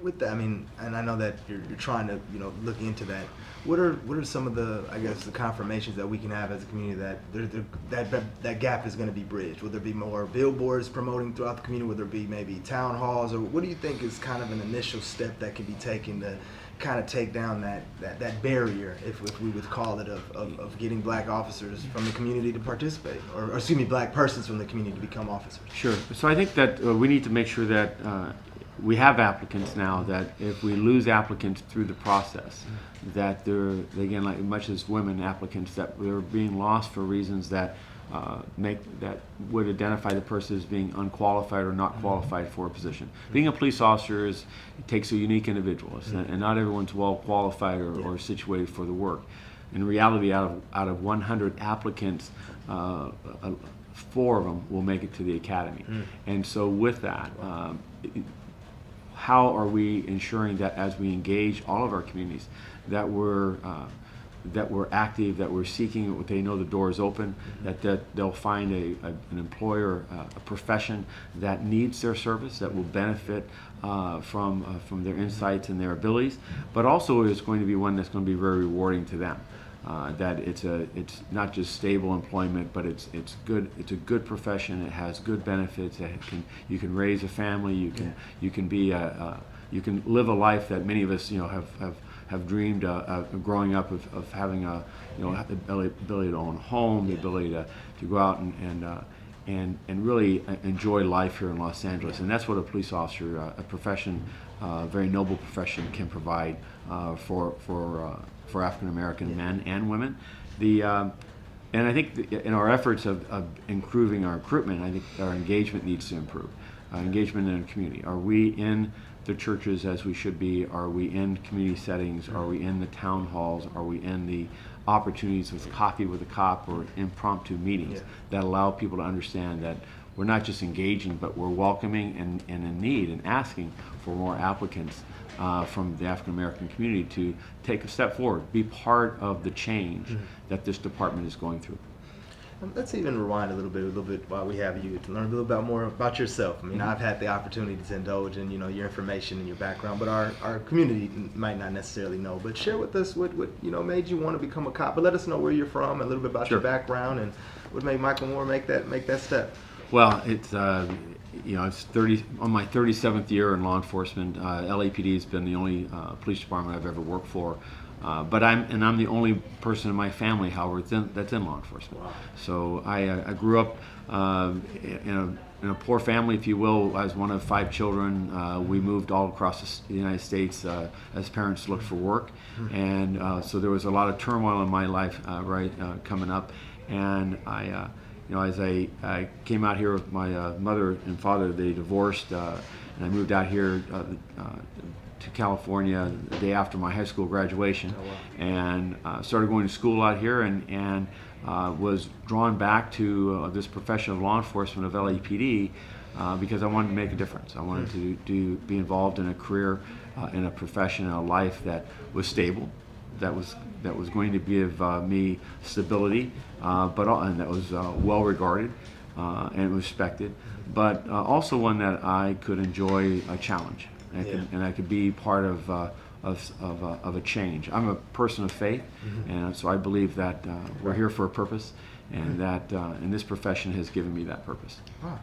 with that, I mean, and I know that you're trying to, you know, look into that. What are some of the, I guess, the confirmations that we can have as a community that that gap is going to be bridged? Will there be more billboards promoting throughout the community? Will there be maybe town halls? Or what do you think is kind of an initial step that can be taken to kind of take down that barrier, if we would call it, of getting black officers from the community to participate, or excuse me, black persons from the community to become officers? Sure. So I think that we need to make sure that we have applicants now, that if we lose applicants through the process, that they're, again, like much as women applicants, that they're being lost for reasons that that would identify the person as being unqualified or not qualified for a position. Being a police officer it takes a unique individual, and not everyone's well qualified or situated for the work. In reality, out of 100 applicants, 4 of them will make it to the academy. And so with that, how are we ensuring that as we engage all of our communities, that we're active, that we're seeking, they know the door is open, that they'll find an employer, a profession that needs their service, that will benefit from their insights and their abilities, but also is going to be one that's going to be very rewarding to them. That it's not just stable employment, but it's good. It's a good profession. It has good benefits. You can raise a family. You can you can live a life that many of us, you know, have dreamed of growing up, of having the ability to own a home, the ability to go out and really enjoy life here in Los Angeles. And that's what a police officer, a profession, a very noble profession, can provide for African American men and women. And I think in our efforts of improving our recruitment, I think our engagement needs to improve. Engagement in the community. Are we in the churches as we should be? Are we in community settings? Are we in the town halls? Are we in the opportunities with coffee with a cop or impromptu meetings that allow people to understand that we're not just engaging, but we're welcoming and in need and asking for more applicants from the African American community to take a step forward, be part of the change that this department is going through. Let's even rewind a little bit while we have you, to learn a little bit more about yourself. I mean, I've had the opportunity to indulge in, you know, your information and your background, but our community might not necessarily know. But share with us what you know made you want to become a cop. But let us know where you're from, a little bit about your background, and what made Michael Moore make that step. Well, it's you know, it's on my 37th year in law enforcement. LAPD has been the only police department I've ever worked for. But I'm the only person in my family, however, that's in law enforcement. Wow. So I grew up in a poor family, if you will. I was one of 5 children. We moved all across the United States as parents looked for work, and so there was a lot of turmoil in my life coming up. And you know, as I came out here with my mother and father, they divorced, and I moved out here to California the day after my high school graduation. Oh, wow. And started going to school out here, and was drawn back to this profession of law enforcement of LAPD because I wanted to make a difference. I wanted to be involved in a career, in a profession, in a life that was stable, that was going to give me stability, and that was well regarded and respected, but also one that I could enjoy a challenge. And I could be part of a change. I'm a person of faith, and so I believe that we're here for a purpose, and that and this profession has given me that purpose. Wow.